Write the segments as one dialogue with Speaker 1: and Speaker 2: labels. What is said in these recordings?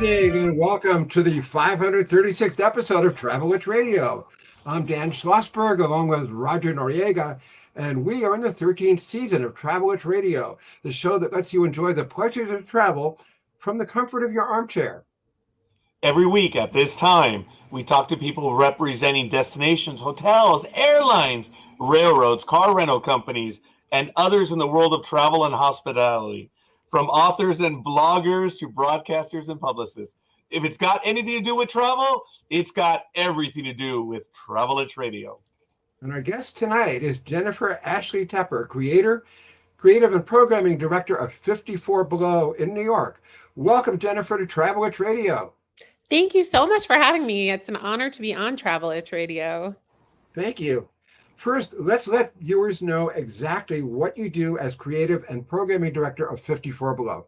Speaker 1: evening and welcome to the 536th episode of Travel Witch Radio. I'm Dan Schlossberg along with Roger Noriega, and we are in the 13th season of Travel Witch Radio, the show that lets you enjoy the pleasures of travel from the comfort of your armchair.
Speaker 2: Every week at this time, we talk to people representing destinations, hotels, airlines, railroads, car rental companies, and others in the world of travel and hospitality. From authors and bloggers to broadcasters and publicists. If it's got anything to do with travel, it's got everything to do with Travel Witch Radio.
Speaker 1: And our guest tonight is Jennifer Ashley Tepper, creative and programming director of 54 Below in New York. Welcome, Jennifer, to Travel Witch Radio.
Speaker 3: Thank you so much for having me. It's an honor to be on Travel Witch Radio.
Speaker 1: Thank you. First, let's let viewers know exactly what you do as creative and programming director of 54 Below.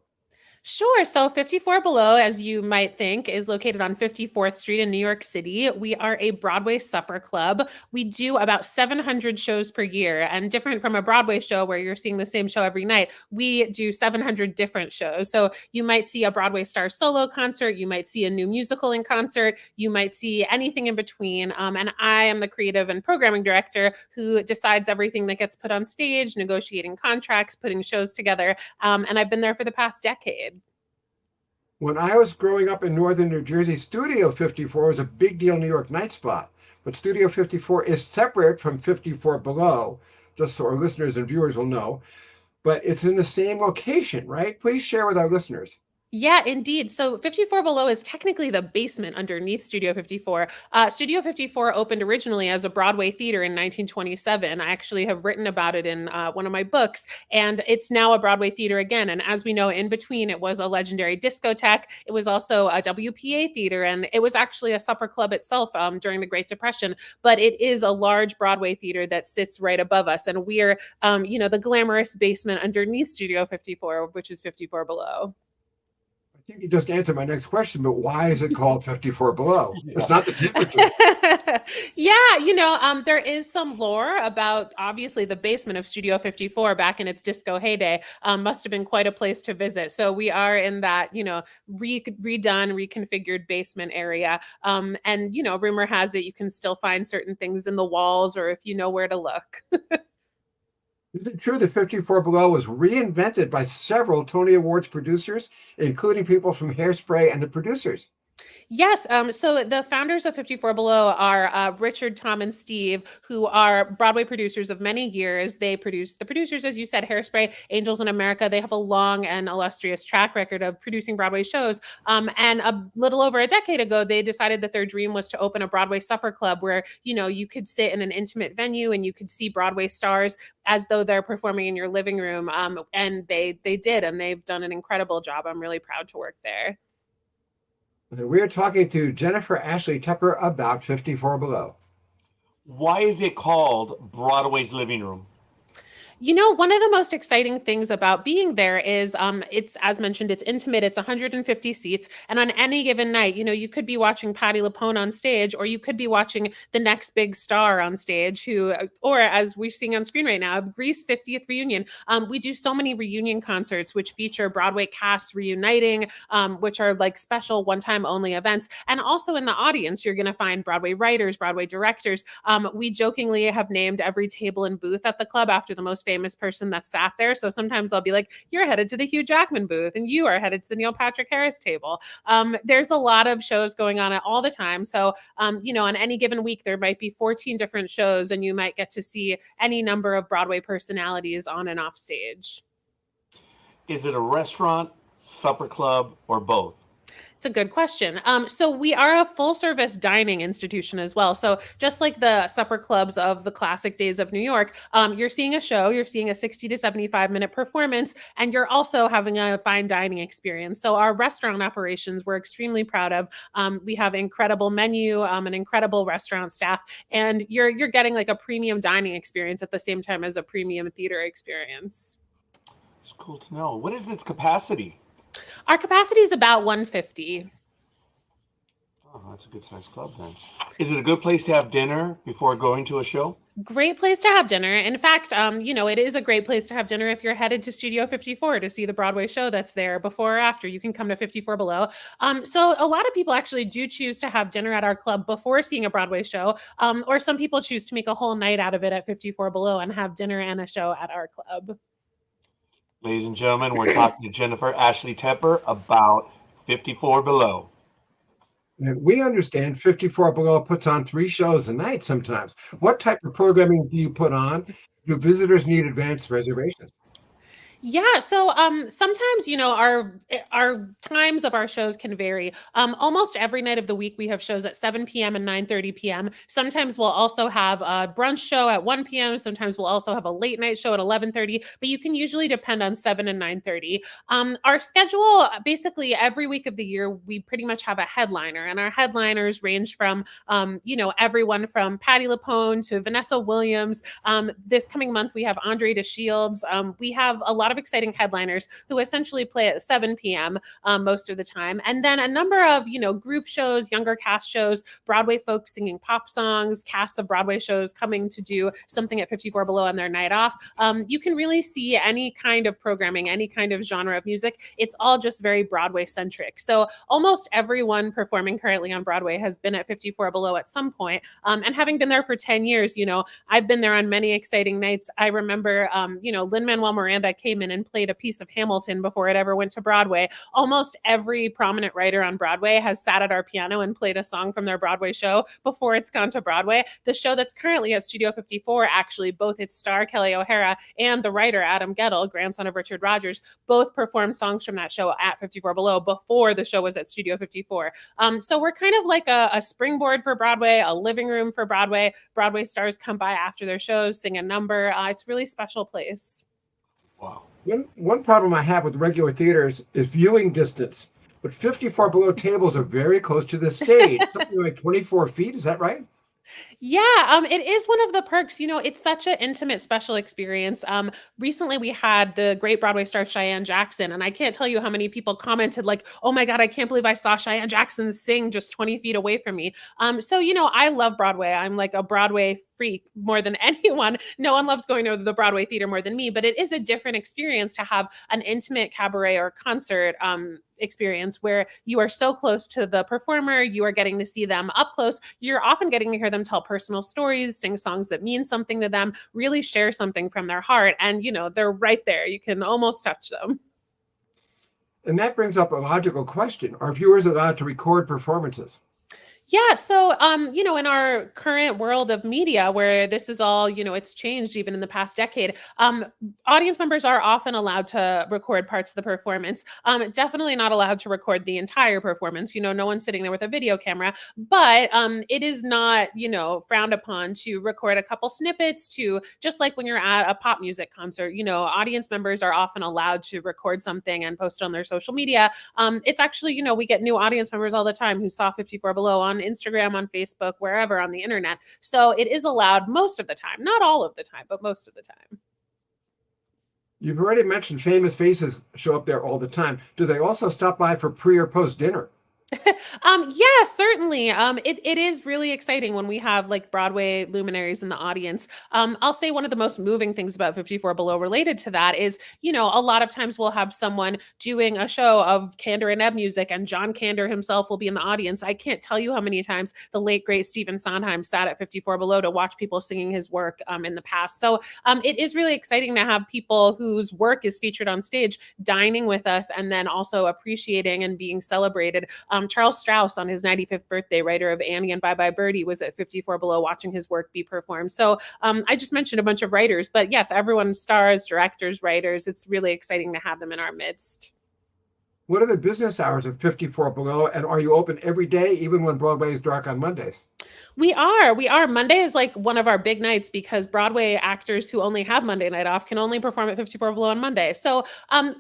Speaker 3: Sure. So 54 Below, as you might think, is located on 54th Street in New York City. We are a Broadway supper club. We do about 700 shows per year, and different from a Broadway show where you're seeing the same show every night, we do 700 different shows. So you might see a Broadway star solo concert, you might see a new musical in concert, you might see anything in between. And I am the creative and programming director who decides everything that gets put on stage, negotiating contracts, putting shows together. And I've been there for the past decade.
Speaker 1: When I was growing up in northern New Jersey, Studio 54 was a big deal New York night spot. But Studio 54 is separate from 54 Below, just so our listeners and viewers will know. But it's in the same location, right? Please share with our listeners.
Speaker 3: Yeah, indeed. So 54 Below is technically the basement underneath Studio 54. Studio 54 opened originally as a Broadway theater in 1927. I actually have written about it in one of my books, and it's now a Broadway theater again. And as we know, in between, it was a legendary discotheque. It was also a WPA theater, and it was actually a supper club itself during the Great Depression. But it is a large Broadway theater that sits right above us, and we're, the glamorous basement underneath Studio 54, which is 54 Below.
Speaker 1: I think you just answered my next question, but why is it called 54 Below? It's not the temperature.
Speaker 3: There is some lore about obviously the basement of Studio 54 back in its disco heyday. Must have been quite a place to visit. So we are in that, reconfigured basement area. Rumor has it you can still find certain things in the walls, or if you know where to look.
Speaker 1: Is it true that 54 Below was reinvented by several Tony Awards producers, including people from Hairspray and the producers?
Speaker 3: Yes. So the founders of 54 Below are Richard, Tom, and Steve, who are Broadway producers of many years. They produce the producers, as you said, Hairspray, Angels in America. They have a long and illustrious track record of producing Broadway shows. And a little over a decade ago, they decided that their dream was to open a Broadway supper club where, you could sit in an intimate venue and you could see Broadway stars as though they're performing in your living room. And they did, and they've done an incredible job. I'm really proud to work there.
Speaker 1: We're talking to Jennifer Ashley Tepper about 54 Below.
Speaker 2: Why is it called Broadway's Living Room?
Speaker 3: One of the most exciting things about being there is it's, as mentioned, it's intimate. It's 150 seats. And on any given night, you could be watching Patti LuPone on stage, or you could be watching the next big star on stage or as we're seeing on screen right now, Grease 50th reunion. We do so many reunion concerts, which feature Broadway casts reuniting, which are like special one-time only events. And also in the audience, you're going to find Broadway writers, Broadway directors. We jokingly have named every table and booth at the club after the most famous person that sat there. So sometimes I'll be like, you're headed to the Hugh Jackman booth and you are headed to the Neil Patrick Harris table. There's a lot of shows going on all the time. So, on any given week, there might be 14 different shows and you might get to see any number of Broadway personalities on and off stage.
Speaker 2: Is it a restaurant, supper club, or both?
Speaker 3: It's a good question. So we are a full service dining institution as well. So just like the supper clubs of the classic days of New York, you're seeing a show, you're seeing a 60 to 75-minute performance, and you're also having a fine dining experience. So our restaurant operations, we're extremely proud of. We have incredible menu, an incredible restaurant staff, and you're getting like a premium dining experience at the same time as a premium theater experience.
Speaker 2: It's cool to know. What is its capacity?
Speaker 3: Our capacity is about 150.
Speaker 2: That's a good sized club then. Is it a good place to have dinner before going to a show?
Speaker 3: Great place to have dinner. In fact, it is a great place to have dinner if you're headed to Studio 54 to see the Broadway show that's there before or after. You can come to 54 Below. So a lot of people actually do choose to have dinner at our club before seeing a Broadway show, or some people choose to make a whole night out of it at 54 Below and have dinner and a show at our club.
Speaker 2: Ladies and gentlemen, we're talking to Jennifer Ashley Tepper about 54 Below.
Speaker 1: And we understand 54 Below puts on 3 shows a night sometimes. What type of programming do you put on? Do visitors need advance reservations?
Speaker 3: Yeah, so sometimes our times of our shows can vary. Almost every night of the week we have shows at 7 p.m. and 9:30 p.m. Sometimes we'll also have a brunch show at 1 p.m. Sometimes we'll also have a late night show at 11:30, but you can usually depend on 7 and 9:30. Our schedule, basically every week of the year, we pretty much have a headliner, and our headliners range from everyone from Patti LuPone to Vanessa Williams. This coming month we have Andre DeShields. We have a lot of exciting headliners who essentially play at 7 p.m. Most of the time. And then a number of, group shows, younger cast shows, Broadway folks singing pop songs, casts of Broadway shows coming to do something at 54 Below on their night off. You can really see any kind of programming, any kind of genre of music. It's all just very Broadway centric. So almost everyone performing currently on Broadway has been at 54 Below at some point. And having been there for 10 years, I've been there on many exciting nights. I remember, Lin-Manuel Miranda came in and played a piece of Hamilton before it ever went to Broadway. Almost every prominent writer on Broadway has sat at our piano and played a song from their Broadway show before it's gone to Broadway. The show that's currently at Studio 54, actually, both its star, Kelly O'Hara, and the writer, Adam Gettle, grandson of Richard Rodgers, both performed songs from that show at 54 Below before the show was at Studio 54. So we're kind of like a springboard for Broadway, a living room for Broadway. Broadway stars come by after their shows, sing a number. It's a really special place.
Speaker 2: Wow.
Speaker 1: One problem I have with regular theaters is viewing distance, but 54 Below tables are very close to the stage, something like 24 feet. Is that right?
Speaker 3: Yeah, it is one of the perks. It's such an intimate, special experience. Recently we had the great Broadway star Cheyenne Jackson, and I can't tell you how many people commented like, "Oh my God, I can't believe I saw Cheyenne Jackson sing just 20 feet away from me." So I love Broadway. I'm like a Broadway freak more than anyone. No one loves going to the Broadway theater more than me, but it is a different experience to have an intimate cabaret or concert experience where you are so close to the performer, you are getting to see them up close. You're often getting to hear them tell personal stories, sing songs that mean something to them, really share something from their heart. And, they're right there. You can almost touch them.
Speaker 1: And that brings up a logical question. Are viewers allowed to record performances?
Speaker 3: Yeah. So, in our current world of media where this is all, it's changed even in the past decade, audience members are often allowed to record parts of the performance. Definitely not allowed to record the entire performance. No one's sitting there with a video camera, but it is not, frowned upon to record a couple snippets to just like when you're at a pop music concert, audience members are often allowed to record something and post it on their social media. It's actually, we get new audience members all the time who saw 54 Below on Instagram, on Facebook, wherever on the internet. So it is allowed most of the time, not all of the time, but most of the time.
Speaker 1: You've already mentioned famous faces show up there all the time. Do they also stop by for pre or post dinner?
Speaker 3: Yeah, certainly. It is really exciting when we have like Broadway luminaries in the audience. I'll say one of the most moving things about 54 Below related to that is, a lot of times we'll have someone doing a show of Kander and Ebb music and John Kander himself will be in the audience. I can't tell you how many times the late, great Stephen Sondheim sat at 54 Below to watch people singing his work in the past. So it is really exciting to have people whose work is featured on stage dining with us and then also appreciating and being celebrated. Charles Strauss on his 95th birthday, writer of Annie and Bye Bye Birdie, was at 54 Below watching his work be performed. So I just mentioned a bunch of writers, but yes, everyone, stars, directors, writers. It's really exciting to have them in our midst.
Speaker 1: What are the business hours at 54 Below? And are you open every day, even when Broadway is dark on Mondays?
Speaker 3: We are. We are. Monday is like one of our big nights because Broadway actors who only have Monday night off can only perform at 54 Below on Monday. So,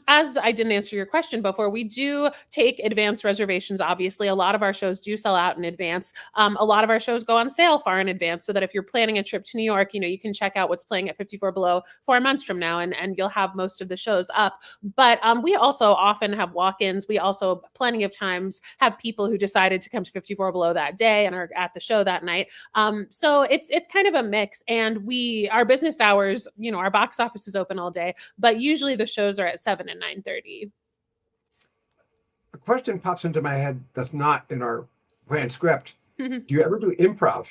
Speaker 3: as I didn't answer your question before, we do take advance reservations. Obviously, a lot of our shows do sell out in advance. A lot of our shows go on sale far in advance, so that if you're planning a trip to New York, you can check out what's playing at 54 Below 4 months from now, and you'll have most of the shows up. But we also often have walk-ins. We also plenty of times have people who decided to come to 54 Below that day and are at the show that night. So it's kind of a mix. And our business hours, our box office is open all day, but usually the shows are at 7 and 9:30.
Speaker 1: A question pops into my head that's not in our planned script. Do you ever do improv?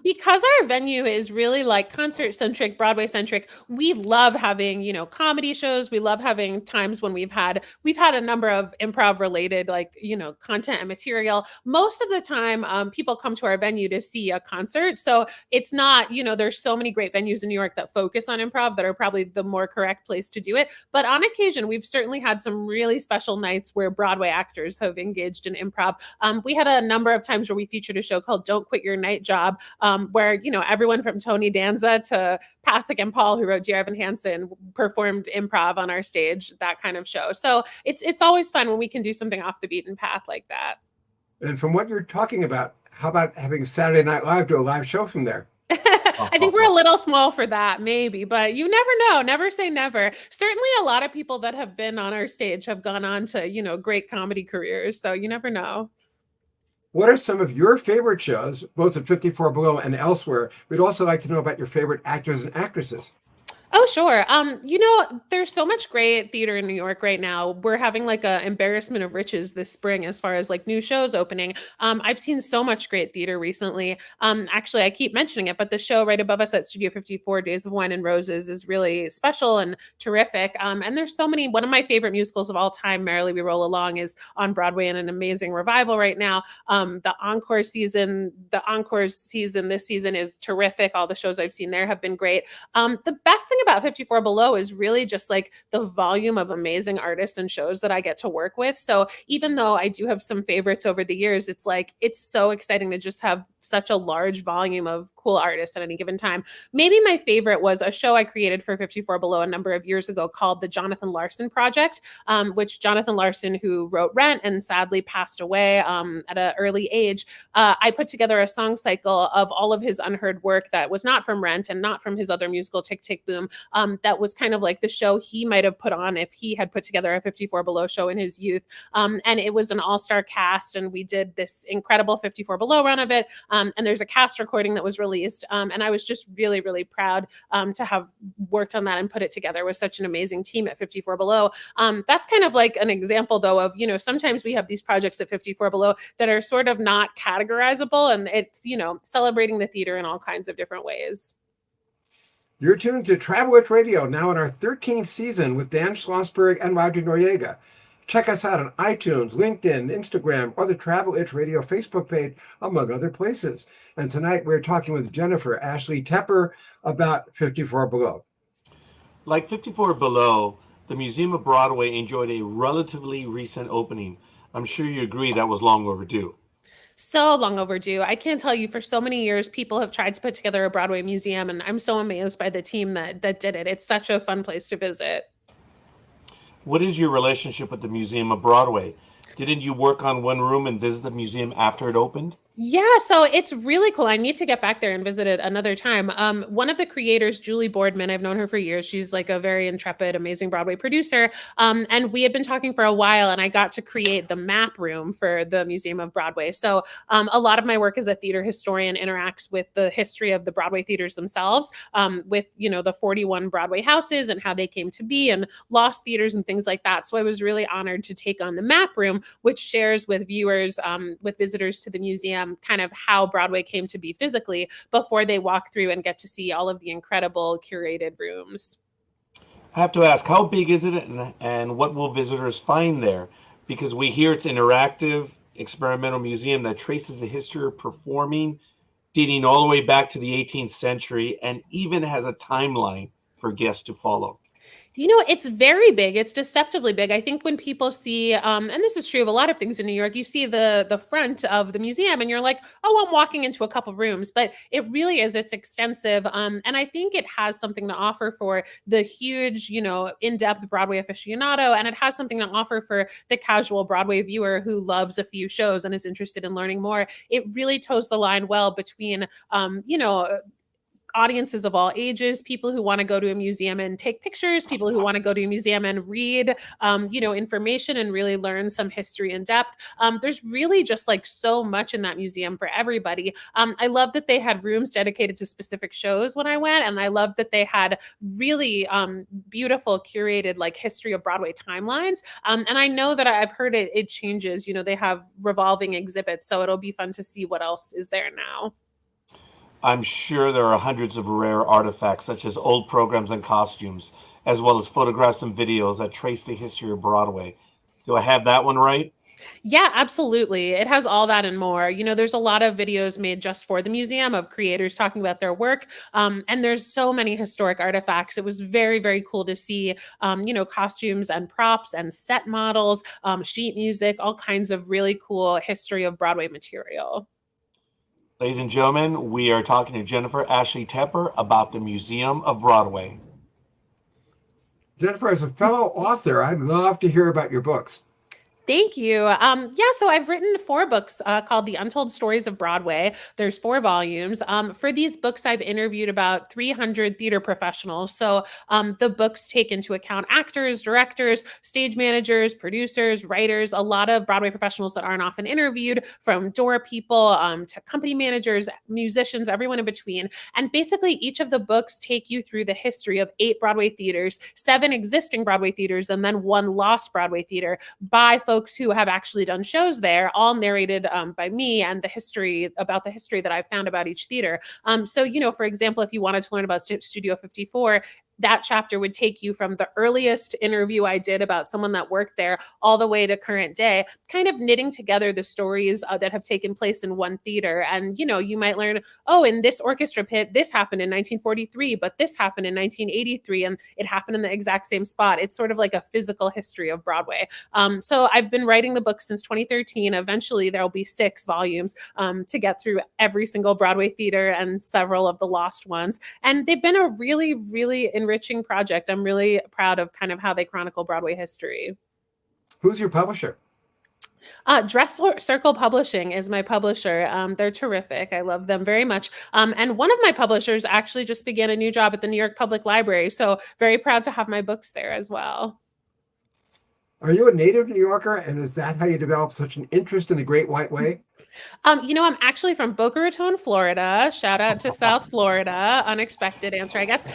Speaker 3: Because our venue is really like concert centric, Broadway centric, we love having, comedy shows. We love having times when we've had a number of improv related, like, content and material. Most of the time, people come to our venue to see a concert. So it's not, there's so many great venues in New York that focus on improv that are probably the more correct place to do it. But on occasion, we've certainly had some really special nights where Broadway actors have engaged in improv. We had a number of times where we featured a show called Don't Quit Your Night Job, where everyone from Tony Danza to Pasek and Paul, who wrote Dear Evan Hansen, performed improv on our stage. That kind of show. So it's always fun when we can do something off the beaten path like that.
Speaker 1: And from what you're talking about, how about having Saturday Night Live do a live show from there?
Speaker 3: I think we're a little small for that, maybe, but you never know. Never say never. Certainly, a lot of people that have been on our stage have gone on to great comedy careers. So you never know.
Speaker 1: What are some of your favorite shows, both at 54 Below and elsewhere? We'd also like to know about your favorite actors and actresses.
Speaker 3: Oh, sure. There's so much great theater in New York right now. We're having like a embarrassment of riches this spring as far as like new shows opening. I've seen so much great theater recently. Actually, I keep mentioning it, but the show right above us at Studio 54, Days of Wine and Roses, is really special and terrific. And there's so many. One of my favorite musicals of all time, Merrily We Roll Along, is on Broadway in an amazing revival right now. The encore season this season is terrific. All the shows I've seen there have been great. The best thing about 54 Below is really just like the volume of amazing artists and shows that I get to work with. So even though I do have some favorites over the years, it's so exciting to just have such a large volume of cool artists at any given time. Maybe my favorite was a show I created for 54 Below a number of years ago called the Jonathan Larson Project, which Jonathan Larson, who wrote Rent and sadly passed away at an early age, I put together a song cycle of all of his unheard work that was not from Rent and not from his other musical Tick, Tick, Boom. That was kind of like the show he might have put on if he had put together a 54 Below show in his youth. And it was an all-star cast, and we did this incredible 54 Below run of it. And there's a cast recording that was released. And I was just really, really proud to have worked on that and put it together with such an amazing team at 54 Below. That's kind of like an example, though, of, sometimes we have these projects at 54 Below that are sort of not categorizable, and it's, celebrating the theater in all kinds of different ways.
Speaker 1: You're tuned to Travel Itch Radio, now in our 13th season with Dan Schlossberg and Roger Noriega. Check us out on iTunes, LinkedIn, Instagram, or the Travel Itch Radio Facebook page, among other places. And tonight we're talking with Jennifer Ashley Tepper about 54 Below.
Speaker 2: Like 54 Below, the Museum of Broadway enjoyed a relatively recent opening. I'm sure you agree that was long overdue.
Speaker 3: So long overdue. I can't tell you, for so many years, people have tried to put together a Broadway museum, and I'm so amazed by the team that did it. It's such a fun place to visit.
Speaker 2: What is your relationship with the Museum of Broadway? Didn't you work on one room and visit the museum after it opened?
Speaker 3: Yeah, so it's really cool. I need to get back there and visit it another time. One of the creators, Julie Boardman, I've known her for years. She's like a very intrepid, amazing Broadway producer. And we had been talking for a while, and I got to create the map room for the Museum of Broadway. So a lot of my work as a theater historian interacts with the history of the Broadway theaters themselves, with, the 41 Broadway houses and how they came to be, and lost theaters and things like that. So I was really honored to take on the map room, which shares with viewers, with visitors to the museum, kind of how Broadway came to be physically before they walk through and get to see all of the incredible curated rooms.
Speaker 2: I have to ask, how big is it, and what will visitors find there? Because we hear it's an interactive experimental museum that traces the history of performing, dating all the way back to the 18th century, and even has a timeline for guests to follow.
Speaker 3: It's very big. It's deceptively big. I think when people see, and this is true of a lot of things in New York, you see the front of the museum and you're like, oh, I'm walking into a couple rooms, but it really is. It's extensive, and I think it has something to offer for the huge, in-depth Broadway aficionado, and it has something to offer for the casual Broadway viewer who loves a few shows and is interested in learning more. It really toes the line well between, audiences of all ages, people who want to go to a museum and take pictures, people who want to go to a museum and read, information and really learn some history in depth. There's really just like so much in that museum for everybody. I love that they had rooms dedicated to specific shows when I went, and I love that they had really beautiful curated like history of Broadway timelines. And I know that I've heard it changes. They have revolving exhibits, so it'll be fun to see what else is there now.
Speaker 2: I'm sure there are hundreds of rare artifacts, such as old programs and costumes, as well as photographs and videos that trace the history of Broadway. Do I have that one right?
Speaker 3: Yeah, absolutely. It has all that and more. There's a lot of videos made just for the museum of creators talking about their work. And there's so many historic artifacts. It was very, very cool to see, costumes and props and set models, sheet music, all kinds of really cool history of Broadway material.
Speaker 2: Ladies and gentlemen, we are talking to Jennifer Ashley Tepper about the Museum of Broadway.
Speaker 1: Jennifer, as a fellow author, I'd love to hear about your books.
Speaker 3: Thank you. So I've written 4 books called The Untold Stories of Broadway. There's 4 volumes. For these books, I've interviewed about 300 theater professionals. So the books take into account actors, directors, stage managers, producers, writers, a lot of Broadway professionals that aren't often interviewed, from door people to company managers, musicians, everyone in between. And basically, each of the books take you through the history of 8 Broadway theaters, 7 existing Broadway theaters, and then 1 lost Broadway theater by folks who have actually done shows there, all narrated by me, and the history that I've found about each theater. For example, if you wanted to learn about Studio 54, that chapter would take you from the earliest interview I did about someone that worked there all the way to current day, kind of knitting together the stories that have taken place in one theater. And, you might learn, oh, in this orchestra pit, this happened in 1943, but this happened in 1983, and it happened in the exact same spot. It's sort of like a physical history of Broadway. So I've been writing the book since 2013. Eventually, there'll be 6 volumes to get through every single Broadway theater and several of the lost ones. And they've been a really, really enriching project. I'm really proud of kind of how they chronicle Broadway history.
Speaker 1: Who's your publisher?
Speaker 3: Dress Circle Publishing is my publisher. They're terrific. I love them very much. And one of my publishers actually just began a new job at the New York Public Library. So very proud to have my books there as well.
Speaker 1: Are you a native New Yorker, and is that how you developed such an interest in the Great White Way?
Speaker 3: I'm actually from Boca Raton, Florida. Shout out to South Florida. Unexpected answer, I guess.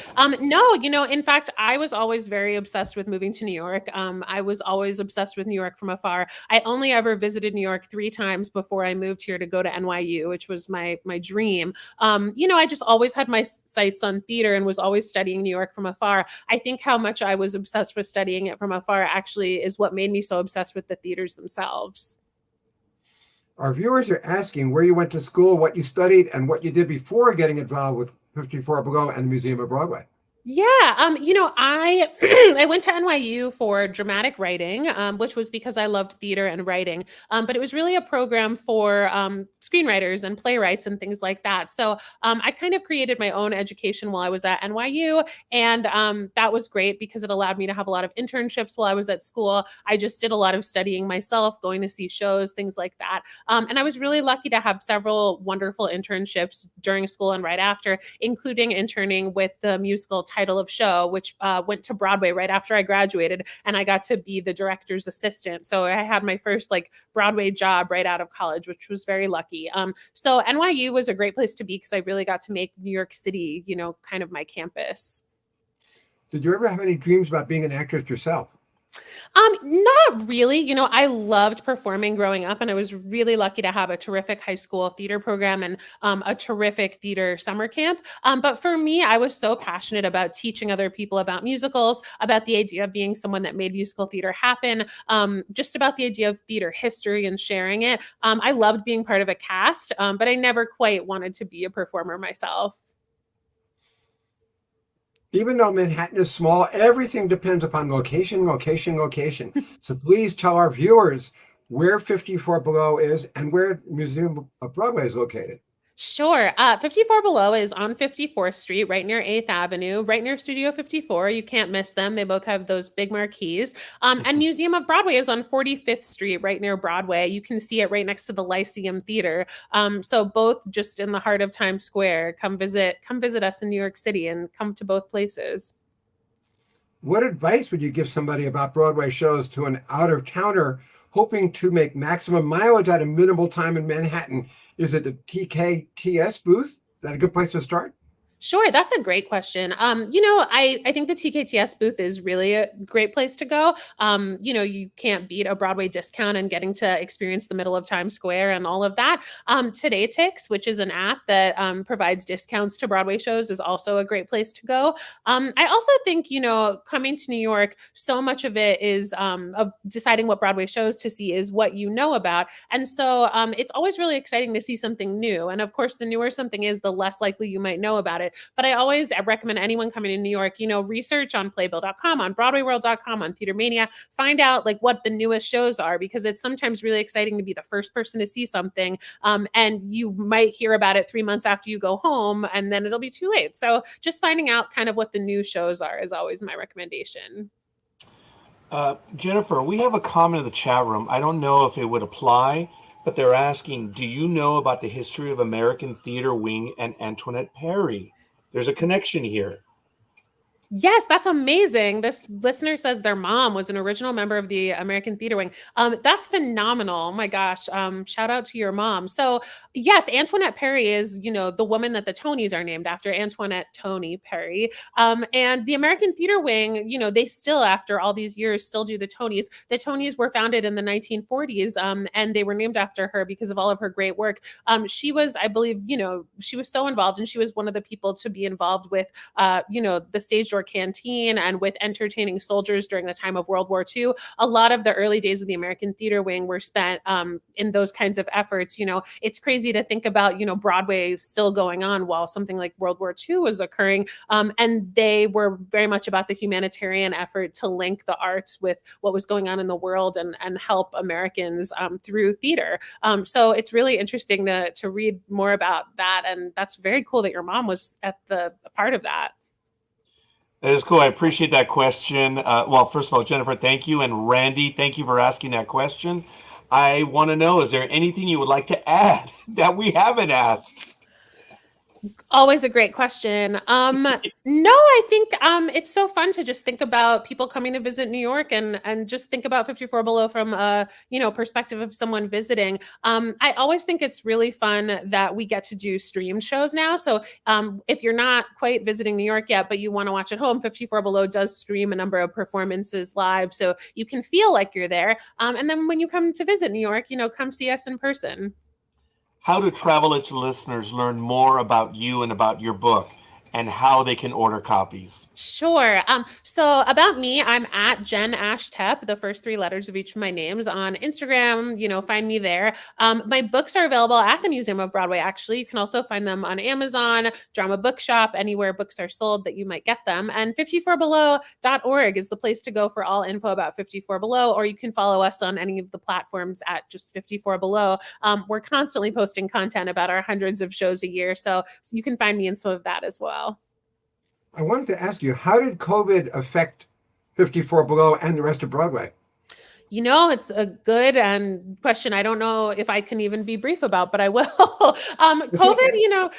Speaker 3: No, in fact, I was always very obsessed with moving to New York. I was always obsessed with New York from afar. I only ever visited New York 3 times before I moved here to go to NYU, which was my dream. I just always had my sights on theater and was always studying New York from afar. I think how much I was obsessed with studying it from afar actually is what made me so obsessed with the theaters themselves.
Speaker 1: Our viewers are asking where you went to school, what you studied, and what you did before getting involved with 54 Below and the Museum of Broadway.
Speaker 3: Yeah, I I went to NYU for dramatic writing, which was because I loved theater and writing. But it was really a program for screenwriters and playwrights and things like that. So I kind of created my own education while I was at NYU, and that was great because it allowed me to have a lot of internships while I was at school. I just did a lot of studying myself, going to see shows, things like that. And I was really lucky to have several wonderful internships during school and right after, including interning with the musical Title of Show, which went to Broadway right after I graduated, and I got to be the director's assistant. So I had my first Broadway job right out of college, which was very lucky. So NYU was a great place to be because I really got to make New York City, kind of my campus.
Speaker 1: Did you ever have any dreams about being an actress yourself?
Speaker 3: Not really. I loved performing growing up, and I was really lucky to have a terrific high school theater program and a terrific theater summer camp. But for me, I was so passionate about teaching other people about musicals, about the idea of being someone that made musical theater happen, just about the idea of theater history and sharing it. I loved being part of a cast, but I never quite wanted to be a performer myself.
Speaker 1: Even though Manhattan is small, everything depends upon location, location, location. So please tell our viewers where 54 Below is and where the Museum of Broadway is located.
Speaker 3: Sure. 54 Below is on 54th Street, right near 8th Avenue, right near Studio 54. You can't miss them. They both have those big marquees. And Museum of Broadway is on 45th Street, right near Broadway. You can see it right next to the Lyceum Theater. So both just in the heart of Times Square. Come visit us in New York City and come to both places.
Speaker 1: What advice would you give somebody about Broadway shows to an out-of-towner hoping to make maximum mileage at a minimal time in Manhattan? Is it the TKTS booth? Is that a good place to start?
Speaker 3: Sure, that's a great question. I think the TKTS booth is really a great place to go. You can't beat a Broadway discount and getting to experience the middle of Times Square and all of that. Today Tix, which is an app that provides discounts to Broadway shows, is also a great place to go. I also think, coming to New York, so much of it is of deciding what Broadway shows to see is what you know about. And so it's always really exciting to see something new. And of course, the newer something is, the less likely you might know about it. But I always recommend anyone coming to New York, research on playbill.com, on broadwayworld.com, on Theater Mania, find out like what the newest shows are, because it's sometimes really exciting to be the first person to see something. And you might hear about it 3 months after you go home, and then it'll be too late. So just finding out kind of what the new shows are is always my recommendation.
Speaker 2: Jennifer, we have a comment in the chat room. I don't know if it would apply, but they're asking, do you know about the history of American Theater Wing and Antoinette Perry? There's a connection here.
Speaker 3: Yes, that's amazing. This listener says their mom was an original member of the American Theater Wing. That's phenomenal. Oh my gosh. Shout out to your mom. So yes, Antoinette Perry is, the woman that the Tonys are named after, Antoinette Tony Perry. And the American Theater Wing, they still, after all these years, still do the Tonys. The Tonys were founded in the 1940s, and they were named after her because of all of her great work. She was, I believe, she was so involved, and she was one of the people to be involved with, the stage door canteen and with entertaining soldiers during the time of World War II. A lot of the early days of the American Theater Wing were spent in those kinds of efforts. It's crazy to think about, Broadway still going on while something like World War II was occurring. And they were very much about the humanitarian effort to link the arts with what was going on in the world and help Americans through theater. So it's really interesting to read more about that. And that's very cool that your mom was at a part of that.
Speaker 2: That is cool. I appreciate that question. Well, first of all, Jennifer, thank you. And Randy, thank you for asking that question. I want to know, is there anything you would like to add that we haven't asked?
Speaker 3: Always a great question. No, I think it's so fun to just think about people coming to visit New York and just think about 54 Below from a perspective of someone visiting. I always think it's really fun that we get to do streamed shows now. So if you're not quite visiting New York yet, but you want to watch at home, 54 Below does stream a number of performances live, so you can feel like you're there. And then when you come to visit New York, come see us in person.
Speaker 2: How do Travelage listeners learn more about you and about your book, and how they can order copies?
Speaker 3: Sure. So about me, I'm at Jen Ash Tep, the first 3 letters of each of my names on Instagram. Find me there. My books are available at the Museum of Broadway. Actually, you can also find them on Amazon, Drama Bookshop, anywhere books are sold that you might get them. And 54below.org is the place to go for all info about 54 Below, or you can follow us on any of the platforms at just 54 Below. We're constantly posting content about our hundreds of shows a year, so you can find me in some of that as well.
Speaker 1: I wanted to ask you, how did COVID affect 54 Below and the rest of Broadway?
Speaker 3: It's a good question. I don't know if I can even be brief about, but I will. COVID,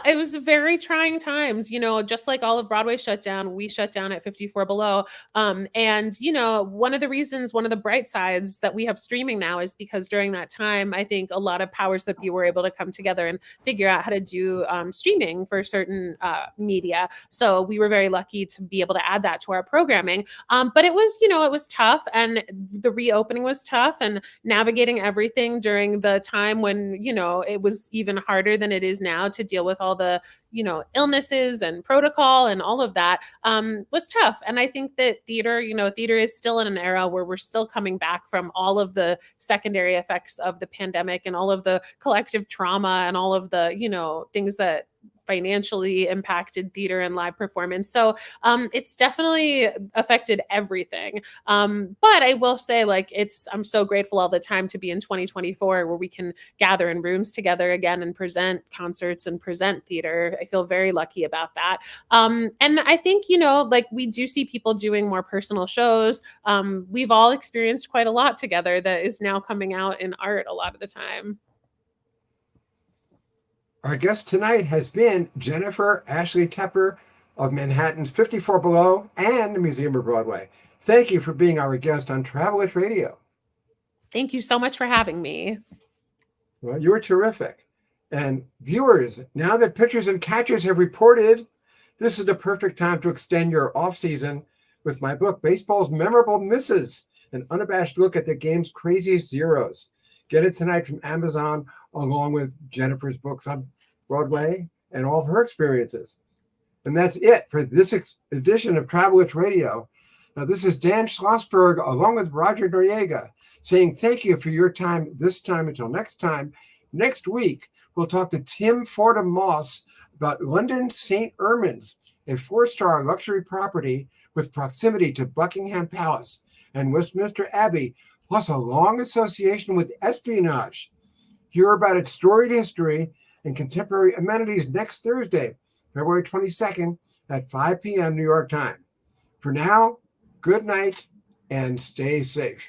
Speaker 3: it was very trying times, just like all of Broadway shut down, we shut down at 54 Below. And one of the bright sides that we have streaming now is because during that time, I think a lot of powers that be were able to come together and figure out how to do streaming for certain media. So we were very lucky to be able to add that to our programming. But it was, it was tough, and the reopening was tough, and navigating everything during the time when, it was even harder than it is now to deal with all the, illnesses and protocol and all of that was tough. And I think that theater is still in an era where we're still coming back from all of the secondary effects of the pandemic and all of the collective trauma and all of the, things that financially impacted theater and live performance. So it's definitely affected everything. But I will say, like, I'm so grateful all the time to be in 2024 where we can gather in rooms together again and present concerts and present theater. I feel very lucky about that. And I think, like, we do see people doing more personal shows. We've all experienced quite a lot together that is now coming out in art a lot of the time.
Speaker 1: Our guest tonight has been Jennifer Ashley Tepper of Manhattan's 54 Below and the Museum of Broadway. Thank you for being our guest on Travelers Radio.
Speaker 3: Thank you so much for having me.
Speaker 1: Well, you were terrific. And viewers, now that pitchers and catchers have reported, this is the perfect time to extend your off-season with my book, Baseball's Memorable Misses, an unabashed look at the game's craziest zeros. Get it tonight from Amazon, along with Jennifer's books on Broadway and all of her experiences. And that's it for this edition of Travelers Radio. Now, this is Dan Schlossberg, along with Roger Noriega, saying thank you for your time this time. Until next time. Next week, we'll talk to Tim Fordham-Moss about London St. Ermines, a 4-star luxury property with proximity to Buckingham Palace and Westminster Abbey, plus a long association with espionage. Hear about its storied history and contemporary amenities next Thursday, February 22nd at 5 p.m. New York time. For now, good night and stay safe.